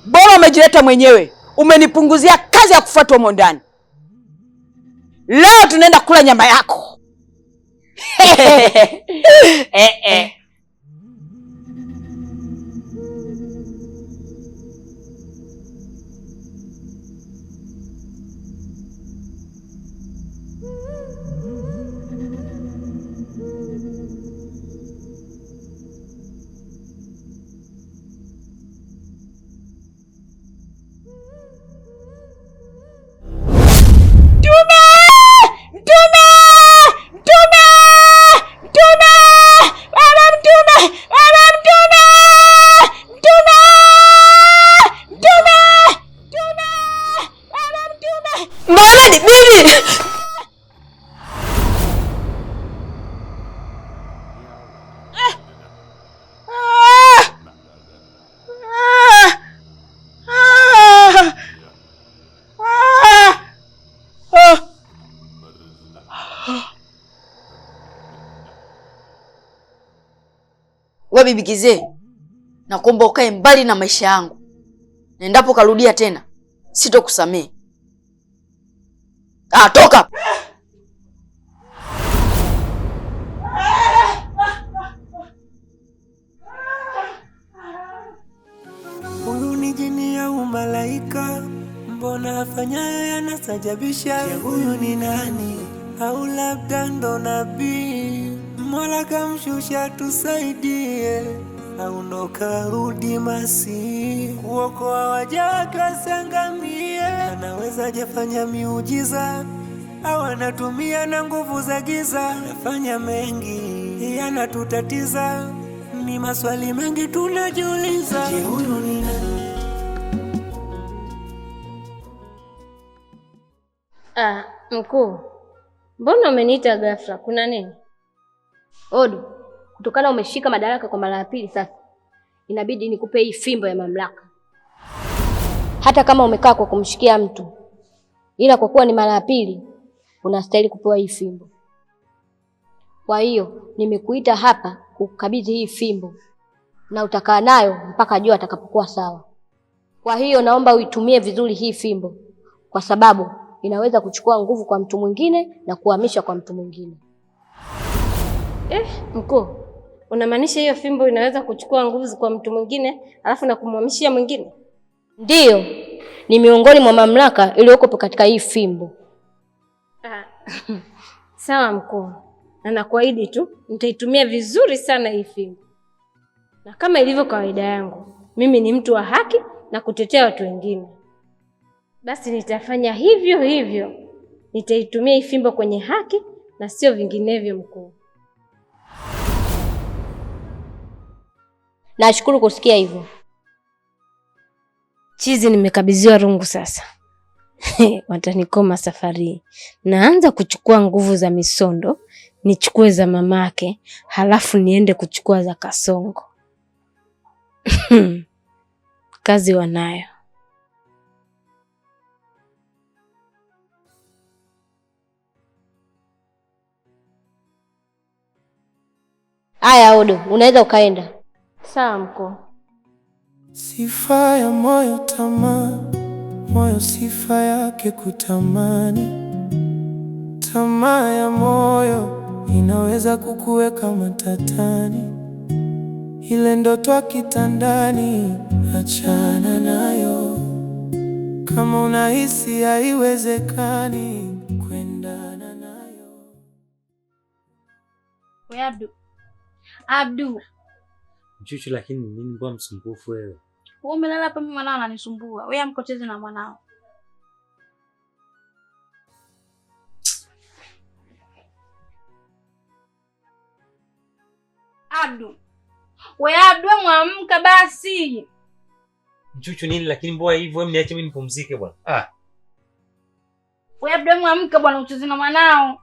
Bora umejileta mwenyewe. Umenipunguzia kazi ya kufuatwa humo ndani. Leo tunaenda kula nyama yako. Wewe bibi Kizee, nakuomba ukae mbali na maisha yangu. Na endapo karudia tena, sitokusamehe. Toka. Huyu ni jini au malaika? Mbona afanyayo yanasajabisha? Huyu ni nani? Au labda ndo nabii? Mola kamshusha tusaidie, au ndo karudi Masihi kuokoa waja wake wasiangamie. Anaweza jefanya miujiza, au anatumia na nguvu za giza. Anafanya mengi yanatutatiza, ni maswali mengi tunajiuliza. Je, huyu ni nani? Mkuu, mbona umeniita ghafla? Kuna nini? Odu, kutokana umeshika madaraka kwa mara ya pili sasa, inabidi nikupe hii fimbo ya mamlaka. Hata kama umekaa kwa kumshikia mtu, ila kwa kuwa ni mara ya pili, unastahili kupewa hii fimbo. Kwa hiyo, nimekuita hapa kukabidhi hii fimbo, na utakaa nayo mpaka jua atakapokuwa sawa. Kwa hiyo naomba uitumie vizuri hii fimbo, kwa sababu inaweza kuchukua nguvu kwa mtu mwingine na kuhamisha kwa mtu mwingine. Mkuu, unamaanisha hiyo fimbo inaweza kuchukua nguvu kwa mtu mwingine alafu na kumhamishia mwingine? Ndiyo, ni miongoni mwa mamlaka iliyoko katika hii fimbo. Sawa mkuu, na nakuahidi tu nitaitumia vizuri sana hii fimbo. Na kama ilivyo kawaida yangu, mimi ni mtu wa haki na kutetea watu wengine. Basi nitafanya hivyo hivyo. Nitaitumia hii fimbo kwenye haki na sio vinginevyo mkuu. Nashukuru kusikia hivyo. Chizi, nimekabidhiwa rungu sasa. Watanikoma safari. Naanza kuchukua nguvu za Misondo, nichukue za mamake, halafu niende kuchukua za Kasongo. Kazi wanayo. Aya Odo, unaweza ukaenda. Sawa mkuu. Sifa ya moyo tamaa, moyo sifa yake kutamani. Tamaa ya moyo inaweza kukuweka matatani. Ile ndoto kitandani, achana nayo. Kama unahisi haiwezekani, kwendana nayo. We Abdu. Mchuchu, lakini nini mbona msumbufu wewe? Wewe umelala hapa, mimi mwanao ananisumbua. Wewe amkocheze na mwanao. Abdu. Wewe Abdu, mwamka basi. Mchuchu nini lakini mbona hivyo? Wewe niache mimi nipumzike bwana. Wewe Abdu, mwamka bwana, ucheze na mwanao.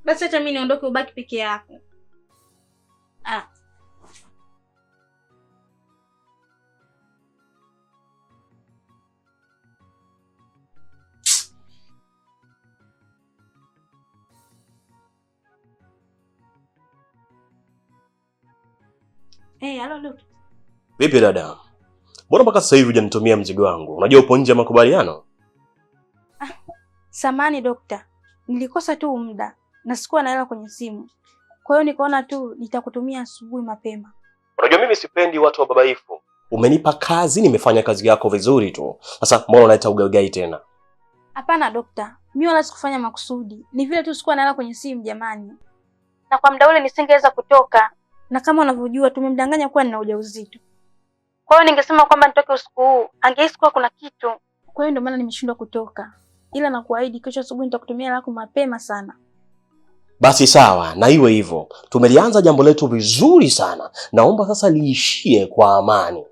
Basi acha mimi niondoke, ubaki peke yako. Halo Dokta. Vipi dada? Mbona mpaka sasa hivi hujanitumia mzigo wangu? Unajua upo nje ya makubaliano? Samahani Dokta. Nilikosa tu muda na sikuwa na hela kwenye simu. Kwa hiyo nikaona tu nitakutumia asubuhi mapema. Unajua mimi sipendi watu wababaifu. Umenipa kazi, nimefanya kazi yako vizuri tu. Sasa mbona unaleta ugaigai tena? Hapana Dokta. Mimi wala sikufanya makusudi. Ni vile tu sikuwa na hela kwenye simu jamani. Na kwa muda ule nisingeweza kutoka. Na kama unavyojua tumemdanganya kuwa nina ujauzito. Kwa hiyo ningesema kwamba nitoke usiku huu, angehisi kuwa kuna kitu. Kwa hiyo ndio maana nimeshindwa kutoka. Ila nakuahidi kesho asubuhi nitakutumia hela yako mapema sana. Basi sawa, na iwe hivyo. Tumelianza jambo letu vizuri sana. Naomba sasa liishie kwa amani.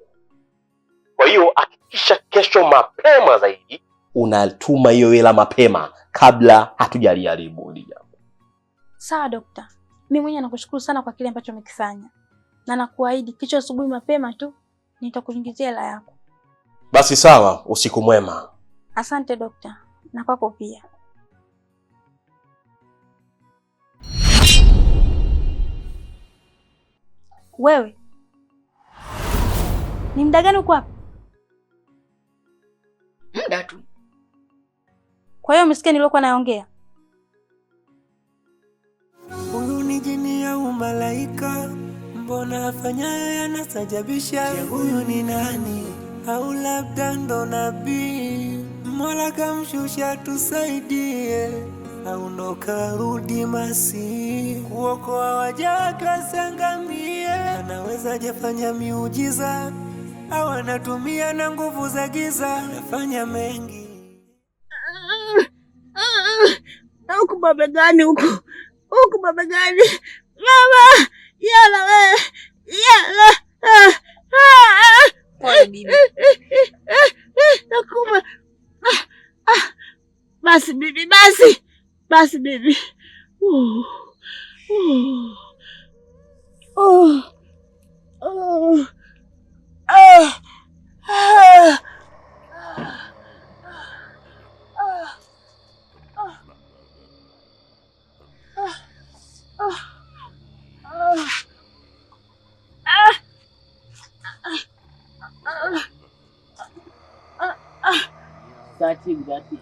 Kwa hiyo hakikisha kesho mapema zaidi unatuma hiyo hela mapema kabla hatujaliharibu hili jambo. Sawa Dokta. Mimi mwenyewe nakushukuru sana kwa kile ambacho umekifanya. Na nakuahidi kesho asubuhi mapema tu nitakuingizia hela yako. Basi sawa, usiku mwema. Asante Dokta. Na kwako pia. Wewe. Ni muda gani uko hapa? Muda tu. Kwa hiyo umesikia nilokuwa naongea? Huyu ni jini au malaika? Mbona afanyayo yanasajabisha? Huyu ni nani? Au labda ndo nabii? Mola kamshusha tusaidie, au ndo karudi masi kuokoa wajaka sangamie. Anaweza jafanya miujiza, au anatumia na nguvu za giza, anafanya mengi. Huku mabegani huku mabegani mama, yala we yala. Pole bibi. Nakuma. Basi bibi, basi bibi. Gati.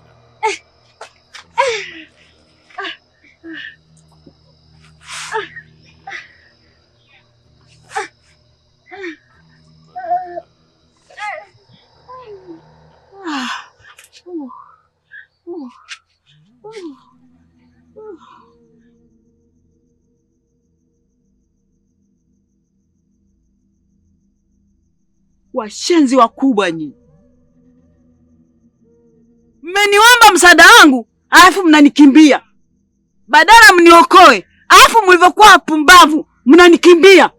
Washenzi wakubwa nyinyi. Mmeniomba msaada wangu, alafu mnanikimbia. Badala mniokoe, alafu mlivyokuwa pumbavu, mnanikimbia.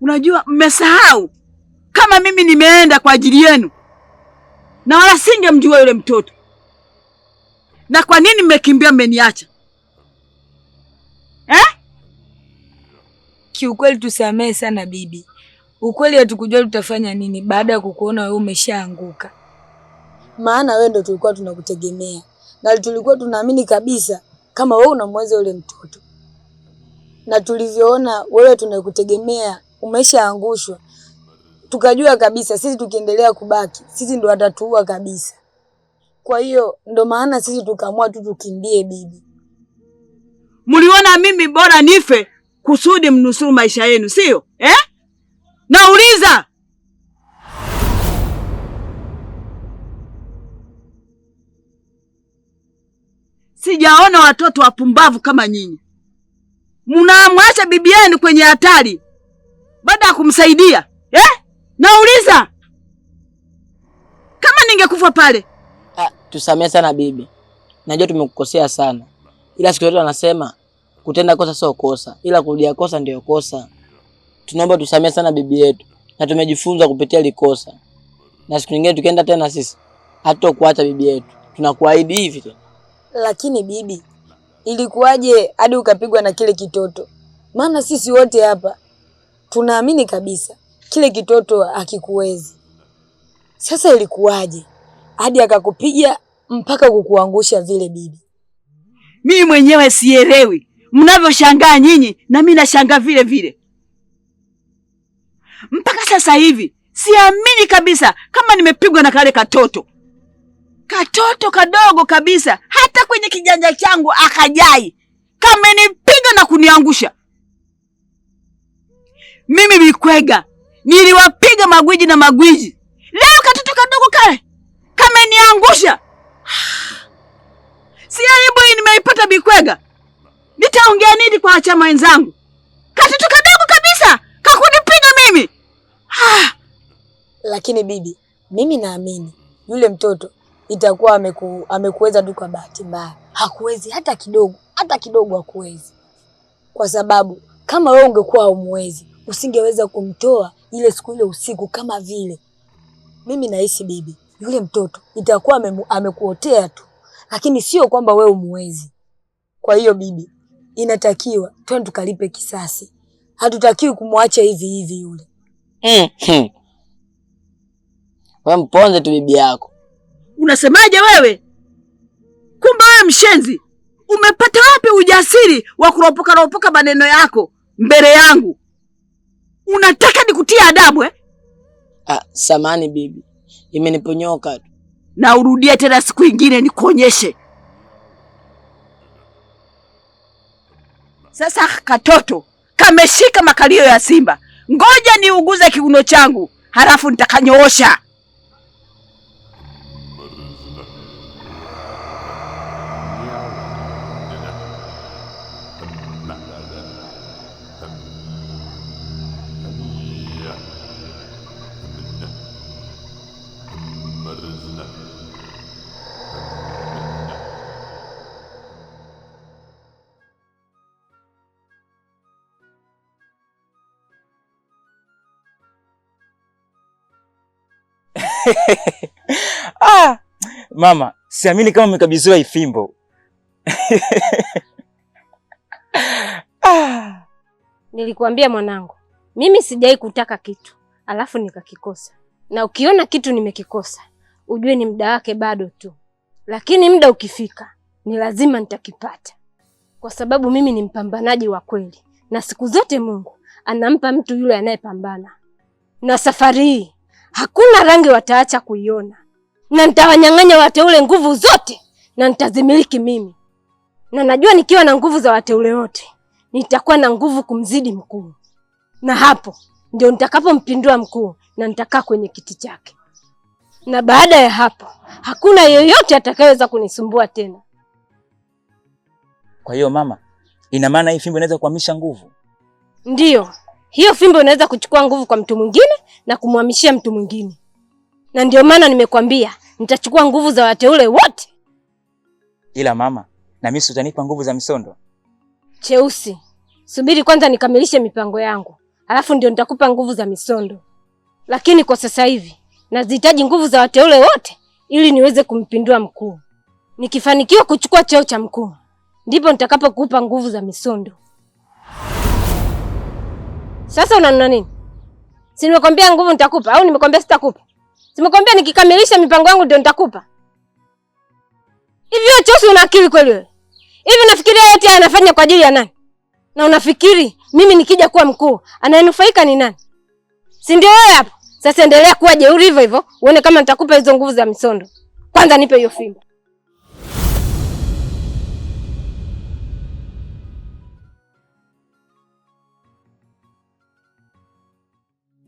Unajua mmesahau kama mimi nimeenda kwa ajili yenu. Na wala singemjua yule mtoto. Na kwa nini mmekimbia mmeniacha? Kiukweli tusamehe sana bibi. Ukweli hatukujua tutafanya nini baada ya kukuona wewe umeshaanguka. Maana wewe ndio tulikuwa tunakutegemea. Na tulikuwa tunaamini kabisa kama wewe unamweza yule mtoto. Na tulivyoona wewe tunakutegemea umeshaangushwa, tukajua kabisa sisi tukiendelea kubaki, sisi ndo atatuua kabisa. Kwa hiyo ndo maana sisi tukaamua tu tukimbie bibi. Mliona mimi bora nife kusudi mnusuru maisha yenu, sio? Nauliza. Sijaona watoto wapumbavu kama nyinyi. Mnamwacha bibi yenu kwenye hatari baada ya kumsaidia. Nauliza. Kama ningekufa pale. Tusamehe sana bibi. Najua tumekukosea sana. Ila siku zote wanasema kutenda kosa sio kosa, ila kurudia kosa ndio kosa. Tunaomba tusamehe sana bibi yetu. Na tumejifunza kupitia ile kosa. Na siku nyingine tukienda tena sisi hatutokuacha bibi yetu. Tunakuahidi hivi tena. Lakini bibi, ilikuwaje hadi ukapigwa na kile kitoto? Maana sisi wote hapa tunaamini kabisa kile kitoto hakikuwezi. Sasa ilikuwaje hadi akakupiga mpaka kukuangusha vile bibi? Mimi mwenyewe sielewi. Mnavyoshangaa nyinyi na mimi nashangaa vile vile. Mpaka sasa hivi siamini kabisa kama nimepigwa na kale katoto. Katoto kadogo kabisa, hata kwenye kijanja changu akajai. Kamenipiga na kuniangusha. Mimi Bikwega niliwapiga magwiji na magwiji. Leo katoto kadogo kale kameniangusha. Si aibu hii nimeipata Bikwega? Nitaongea nini kwa chama wenzangu? Katoto kadogo kabisa kakunipiga mimi. Lakini bibi, mimi naamini yule mtoto itakuwa amekuweza tu kwa bahati mbaya. Hakuwezi hata kidogo hakuwezi. Kwa sababu kama wewe ungekuwa umwezi, usingeweza kumtoa ile siku ile usiku kama vile. Mimi nahisi bibi, yule mtoto itakuwa amekuotea tu, lakini sio kwamba wewe umwezi. Kwa hiyo bibi, inatakiwa twende tukalipe kisasi. Hatutakiwi kumwacha hivi hivi yule. Wewe mponze tu bibi yako. Unasemaje wewe? Kumbe wewe mshenzi. Umepata wapi ujasiri wa kuropoka maneno yako mbele yangu? Unataka nikutia adabu eh? Samani bibi. Imeniponyoka tu. Na urudie tena siku nyingine nikuonyeshe. Sasa katoto kameshika makalio ya simba. Ngoja niuguze kiuno changu, halafu nitakanyoosha. Mama, siamini kama umekabidhiwa hii fimbo. Nilikuambia mwanangu, mimi sijai kutaka kitu alafu nikakikosa. Na ukiona kitu nimekikosa, ujue ni muda wake bado tu. Lakini muda ukifika, ni lazima nitakipata. Kwa sababu mimi ni mpambanaji wa kweli. Na siku zote Mungu anampa mtu yule anayepambana. Na safari hii hakuna rangi wataacha kuiona. Na nitawanyang'anya wateule nguvu zote na nitazimiliki mimi. Na najua nikiwa na nguvu za wateule wote, nitakuwa na nguvu kumzidi mkuu. Na hapo ndio nitakapompindua mkuu na nitakaa kwenye kiti chake. Na baada ya hapo, hakuna yeyote atakayeweza kunisumbua tena. Kwa hiyo mama, ina maana hii fimbo inaweza kuhamisha nguvu? Ndiyo, hiyo fimbo inaweza kuchukua nguvu kwa mtu mwingine na kumhamishia mtu mwingine. Na ndio maana nimekwambia nitachukua nguvu za wateule wote. Ila mama, na mimi utanipa nguvu za misondo? Cheusi, subiri kwanza nikamilishe mipango yangu. Alafu ndio nitakupa nguvu za misondo. Lakini kwa sasa hivi nazihitaji nguvu za wateule wote ili niweze kumpindua mkuu. Nikifanikiwa kuchukua cheo cha mkuu, ndipo nitakapokupa nguvu za misondo. Sasa unanuna nini? Si nimekwambia nguvu nitakupa au nimekwambia sitakupa? Simekwambia nikikamilisha mipango yangu ndio nitakupa. Hivi wewe Cheusi una akili kweli wewe? Hivi nafikiria yote anafanya kwa ajili ya nani? Na unafikiri mimi nikija kuwa mkuu anayenufaika ni nani? Si ndio wewe hapo? Sasa endelea kuwa jeuri hivyo hivyo, uone kama nitakupa hizo nguvu za misondo. Kwanza nipe hiyo fimbo.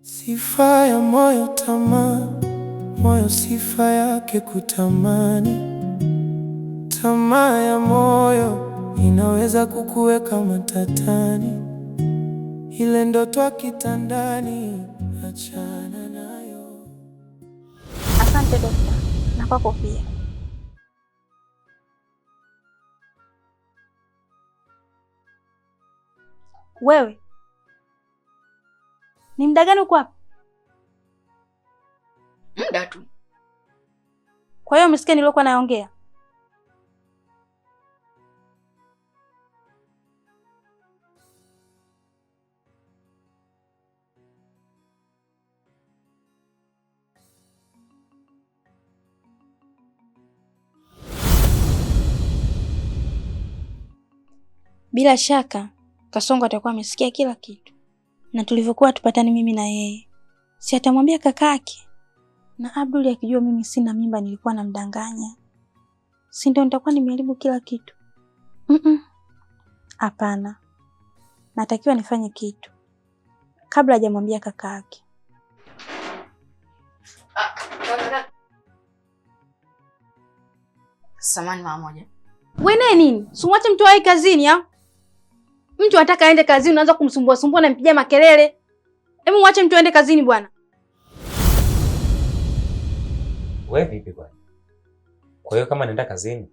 Sifa ya moyo tamaa, moyo sifa yake kutamani. Tamaa ya moyo inaweza kukuweka matatani. Ile ndoto ya kitandani, achana nayo. Asante dokta, na kwako pia. Wewe ni muda gani uko hapa? Muda tu. Kwa hiyo umesikia nilikuwa naongea? Bila shaka Kasongo atakuwa amesikia kila kitu. na tulivyokuwa tupatani mimi na yeye, si atamwambia kakake? Na Abdul akijua mimi sina mimba nilikuwa namdanganya, si ndio nitakuwa nimeharibu kila kitu? Hapana. Natakiwa nifanye kitu kabla hajamwambia kakake. Samahani mara moja. Wewe nini? Simwache mtu awe kazini au? Mtu anataka aende kazini unaanza kumsumbua na mpigia makelele. Hebu mwache mtu aende kazini bwana. Wewe vipi bwana? Kwa hiyo kama naenda kazini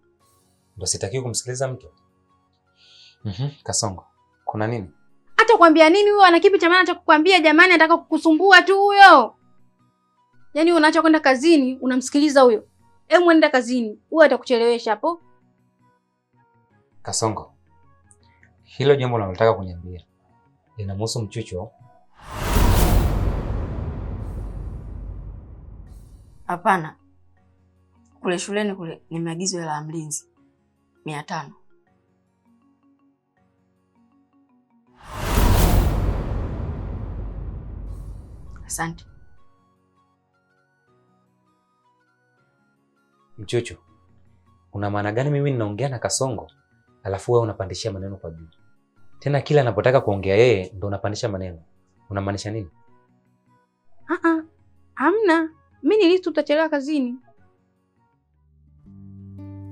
ndio sitakiwi kumsikiliza mtu? Kasongo, kuna nini? Hata kuambia nini huyo? Ana kipi cha maana cha kukwambia jamani? Anataka kukusumbua tu huyo. Yaani unaacha kwenda kazini unamsikiliza huyo. Hebu nenda kazini. Huyo atakuchelewesha hapo. Kasongo, hilo jambo unalotaka kuniambia linamhusu Mchuchu? Hapana. Kule shuleni kule nimeagizwa hela ya mlinzi 500. Asante. Mchuchu, una maana gani mimi ninaongea na Kasongo alafu wewe unapandishia maneno kwa juu? Tena kila anapotaka kuongea yeye ndo unapandisha maneno. Unamaanisha nini? Hamna. Mimi nilitu tutachelewa kazini.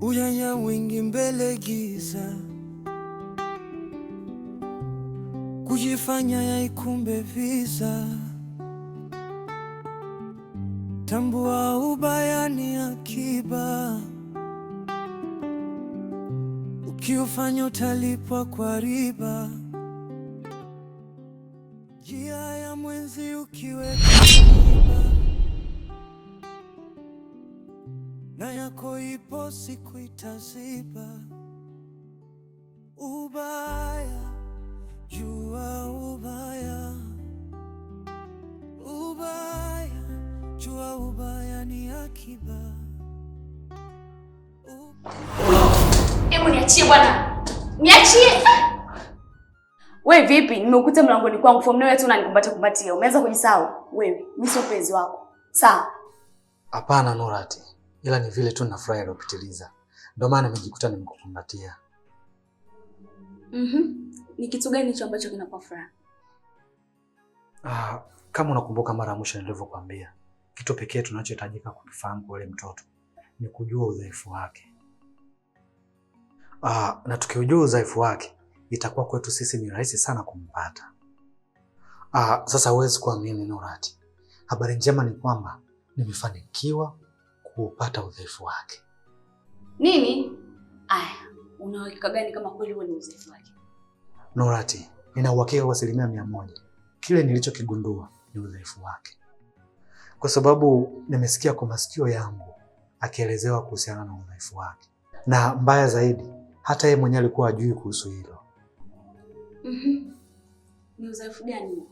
Ujanja wingi mbele giza, kujifanya yaikumbe visa. Tambua ubaya ni akiba, ukiufanya utalipwa kwa riba. Njia ya mwenzi ukiweka riba, na yako ipo siku itaziba. Ubaya, jua ubaya. Ubaya, jua ubaya ni akiba. Hebu niachie bwana. Niachie. Wewe vipi? Nimekukuta mlangoni kwangu form wewe tu unanikumbatia. Umeanza kujisahau. Wewe, mimi sio penzi wako. Sawa? Hapana Nurati. Ila ni vile tu nafurahi alopitiliza. Ndio maana nimejikuta nimekukumbatia. Ni kitu gani hicho ambacho kinakupa furaha? Kama unakumbuka mara mwisho nilivyokuambia, kitu pekee tunachohitajika kukifahamu kwa yule mtoto ni kujua udhaifu wake. Na tukijua udhaifu wake, itakuwa kwetu sisi ni rahisi sana kumpata. Sasa huwezi kuamini Nurati. Habari njema ni kwamba nimefanikiwa kuupata udhaifu wake. Nini? Una uhakika gani kama kweli wewe ni udhaifu wake? Nurati, nina uhakika kwa 100%. Kile nilichokigundua ni udhaifu wake. Kwa sababu nimesikia kwa masikio yangu akielezewa kuhusiana na udhaifu wake. Na mbaya zaidi, hata yeye mwenyewe alikuwa hajui kuhusu hilo. Ni udhaifu gani?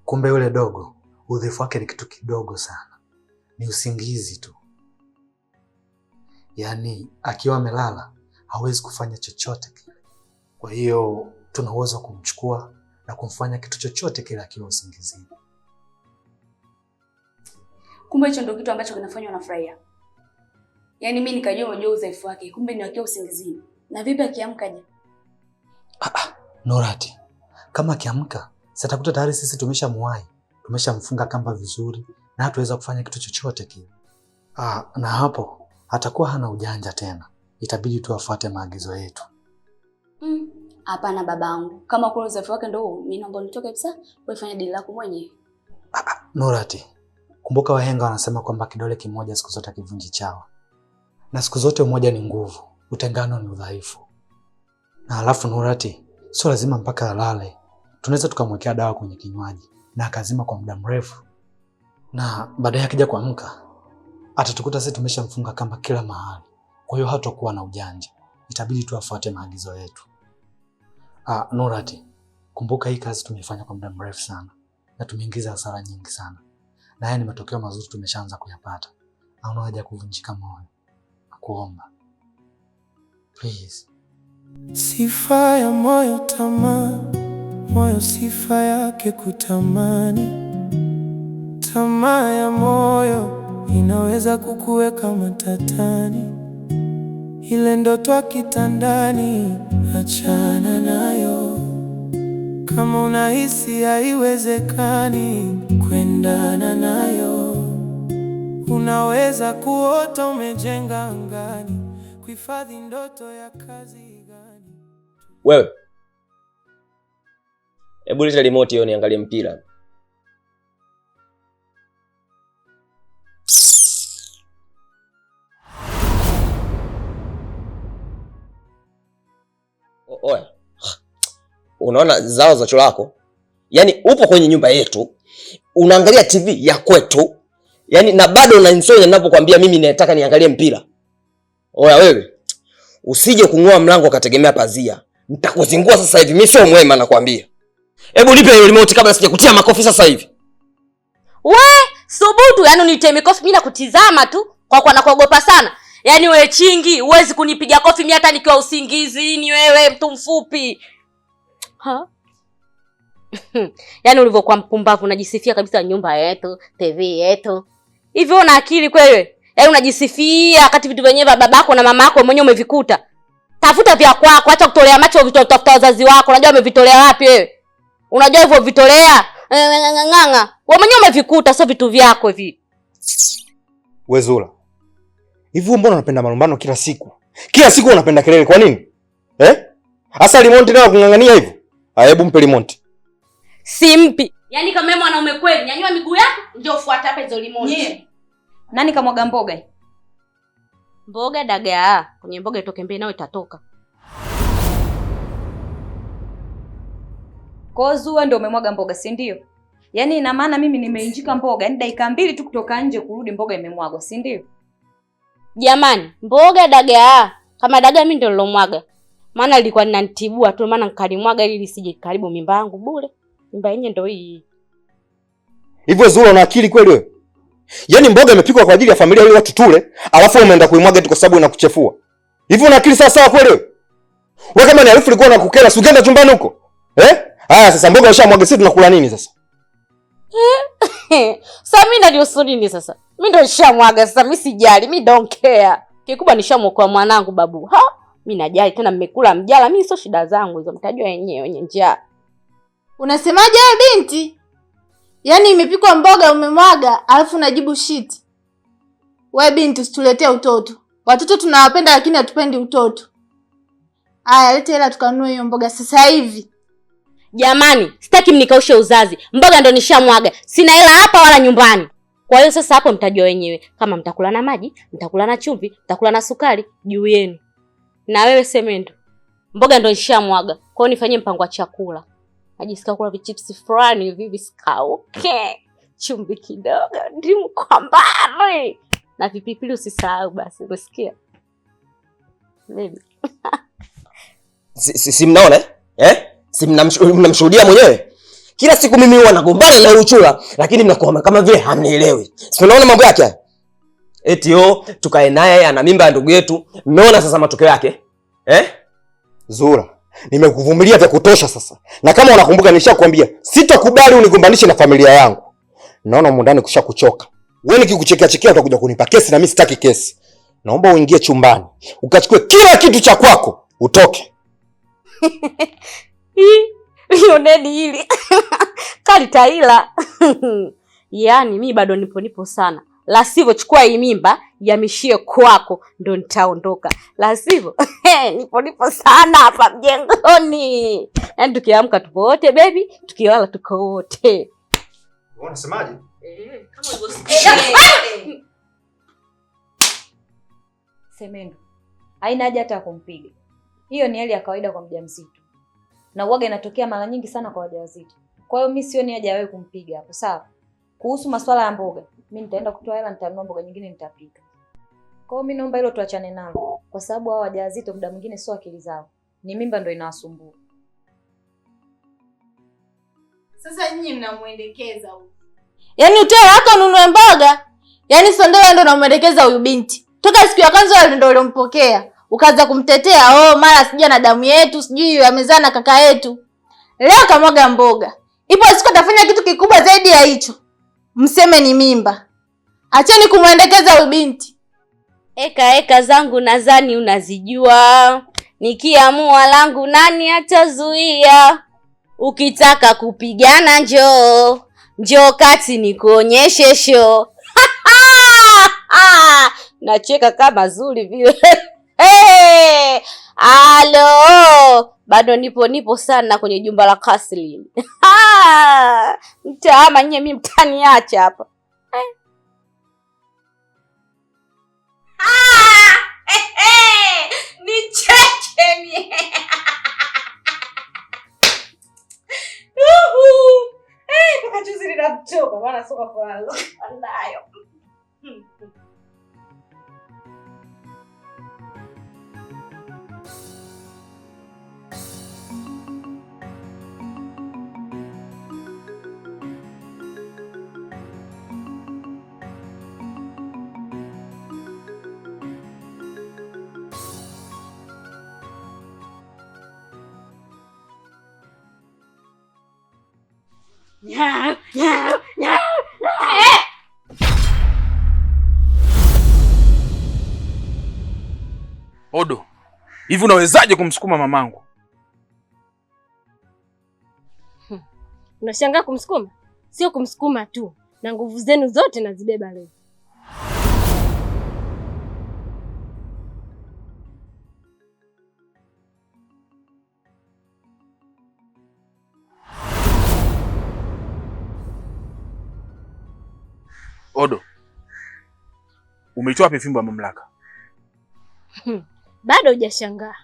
Kumbe yule dogo, udhaifu wake ni kitu kidogo sana. Ni usingizi tu. Yaani akiwa amelala hawezi kufanya chochote kile. Kwa hiyo tuna uwezo wa kumchukua na kumfanya kitu chochote kile akiwa usingizini. Kumbe hicho ndio kitu ambacho kinafanywa na Furaia. Yaani mimi nikajua unajua udhaifu wake, kumbe ni akiwa usingizini. Na vipi akiamka je? Nurati, kama akiamka, sitakuta tayari sisi tumeshamuwai. Tumeshamfunga kamba vizuri na hatuweza kufanya kitu chochote kile. Na hapo atakuwa hana ujanja tena. Itabidi tu afuate maagizo yetu. Hapana babangu. Kama kuna udhaifu wake ndio mimi naomba nitoke kabisa, wewe fanya dili lako mwenyewe. Nurati, kumbuka wahenga wanasema kwamba kidole kimoja siku zote kivunji chawa. Na siku zote umoja ni nguvu, utengano ni udhaifu. Na alafu Nurati, sio lazima mpaka alale. Tunaweza tukamwekea dawa kwenye kinywaji na akazima kwa muda mrefu. Na baadaye akija kuamka, atatukuta sisi tumeshamfunga kamba kila mahali. Kwa hiyo hatakuwa na ujanja. Itabidi tu afuate maagizo yetu. Nurati, kumbuka hii kazi tumeifanya kwa muda mrefu sana na tumeingiza hasara nyingi sana. Na haya ni matokeo mazuri tumeshaanza kuyapata. Hauna haja kuvunjika moyo. Nakuomba. Please. Sifa ya moyo tamaa, moyo sifa yake kutamani. Tamaa ya moyo inaweza kukuweka matatani. Ile ndoto ya kitandani, achana nayo. Kama unahisi haiwezekani kuendana nayo, unaweza kuota umejenga angani. Kuhifadhi ndoto ya kazi gani? Wewe, hebu leta remote hiyo niangalie mpira. Oya, unaona zao za lako? Yaani upo kwenye nyumba yetu, unaangalia TV ya kwetu, yaani na bado unanisonya ninapokuambia mimi nataka niangalie mpira. Oya wewe, usije kung'oa mlango ukategemea pazia. Nitakuzingua sasa hivi, mimi sio mwema nakwambia. Hebu nipe hiyo remote kabla sijakutia makofi sasa hivi. We, subutu, yaani unitie mikofi mimi nakutizama tu kwa nakuogopa sana. Yaani wewe chingi, huwezi kunipiga kofi mimi hata nikiwa usingizini wewe mtu mfupi. Ha? Yaani ulivyokuwa mpumbavu unajisifia kabisa nyumba yetu, TV yetu. Hivi una akili kweli? Yaani unajisifia wakati vitu vyenyewe babako na mamako mwenyewe umevikuta. Tafuta vya kwako, acha kutolea macho vitu tafuta wazazi wako. Unajua umevitolea wapi wewe? Unajua hivyo vitolea? Nganga. Wewe mwenyewe umevikuta sio vitu vyako hivi. Wewe Zula. Hivi mbona unapenda malumbano kila siku? Kila siku unapenda kelele kwa nini? Asa remote leo kungangania hivyo? Hebu mpe remote. Simpi. Yaani kama mwanaume kweli, nyanyua miguu yako ndio ufuate hapa hizo remote. Nani kamwaga mboga? Mboga dagaa. Kwenye mboga itoke mbele nao itatoka. Kwa Zua ndio umemwaga mboga, si ndio? Yaani ina maana mimi nimeinjika mboga, yaani dakika 2 tu kutoka nje kurudi mboga imemwagwa, si ndio? Jamani, mboga dagaa. Kama dagaa mimi ndio nilomwaga. Maana nilikuwa ninanitibua tu, maana nikalimwaga ili lisije karibu mimba yangu bure. Mimba yenyewe ndio hii. Hivyo Zula una akili kweli wewe? Yaani mboga imepikwa kwa ajili ya familia ile watu tule, alafu umeenda kuimwaga tu kwa sababu inakuchefua. Hivyo una akili sawa kweli wewe? Wewe kama ni harufu ilikuwa inakukera, si ungeenda chumbani huko? Haya sasa mboga ushamwaga, sisi tunakula nini sasa? Sasa mimi ndio nini sasa? Mimi ndio nishamwaga sasa, mimi sijali, mimi don't care. Kikubwa nishamokoa mwanangu babu. Mimi najali tena mmekula mjala, mimi sio shida zangu hizo, mtajua wenyewe wenye njaa. Unasemaje wewe binti? Yaani imepikwa mboga umemwaga, alafu unajibu shit. Wewe binti usituletee utoto. Watoto tunawapenda lakini hatupendi utoto. Aya, leta hela tukanunue hiyo mboga sasa hivi. Jamani, sitaki mnikaushe uzazi. Mboga ndo nishamwaga. Sina hela hapa wala nyumbani. Kwa hiyo sasa hapo mtajua wenyewe kama mtakula na maji, mtakula na chumvi, mtakula na sukari juu yenu. Na wewe Semendo, mboga ndo nishamwaga. Kwa hiyo nifanyie mpango wa chakula. Najisikia kula vichipsi fulani hivi visikauke. Chumvi kidogo, ndimu kwa mbali. Na vipipili usisahau basi, umesikia? Baby. Si mnaona Si mnamshuhudia mwenyewe? Kila siku mimi huwa nagombana na Uchula, lakini mnakuwa kama vile hamnielewi. Si unaona mambo yake? Eti tukae naye ana mimba ya ndugu yetu. Mmeona sasa matokeo yake? Zura, nimekuvumilia vya kutosha sasa. Na kama unakumbuka nishakwambia, sitakubali unigombanishe na familia yangu. Naona huko ndani kushakuchoka. Wewe nikikuchekea utakuja kunipa kesi na mimi sitaki kesi. Naomba uingie chumbani, ukachukue kila kitu cha kwako, utoke. Lionedi hili. Kali taila. Yaani mimi bado nipo sana. La sivyo chukua hii mimba yamishie kwako ndo nitaondoka. La sivyo nipo sana hapa mjengoni. Yaani tukiamka tupo wote baby, tukilala tuko wote. Wewe unasemaje? Kama ulivyosikia. Semendo. Haina haja hata kumpiga. Hiyo ni hali ya kawaida kwa mjamzito. Na uoga inatokea mara nyingi sana kwa wajawazito. Kwa hiyo mimi sioni haja wewe kumpiga hapo, sawa? Kuhusu masuala ya mboga, mimi nitaenda kutoa hela nitanunua mboga nyingine nitapika. Kwa hiyo mimi naomba hilo tuachane nalo, kwa sababu hao wajawazito muda mwingine sio akili zao. Ni mimba ndio inawasumbua. Sasa nyinyi mnamuendekeza huyu. Yaani utoe wako ununue mboga? Yaani Sondela ndio unamuendekeza huyu binti. Toka siku ya kwanza ndio ulimpokea. Ukaanza kumtetea, mara sijui na damu yetu, sijui amezaa na kaka yetu. Leo kamwaga mboga. Ipo siku atafanya kitu kikubwa zaidi ya hicho. Mseme ni mimba. Acheni kumwendekeza huyu binti. Eka zangu nadhani unazijua. Nikiamua langu nani atazuia? Ukitaka kupigana njoo kati nikuonyeshe show. Nacheka kama zuri vile. Alo, bado nipo sana kwenye jumba la Kaslin. Mtaama nye mimi mtaniacha hapa. Nicheke mie. Kaka chuzi linamtoka maana soka kwa lo. Anayo. Odo, hivi unawezaje kumsukuma mamangu? Unashangaa kumsukuma? Sio kumsukuma tu, na nguvu zenu zote nazibeba leo. Odo, umeitoa wapi fimbo ya mamlaka? Bado hujashangaa.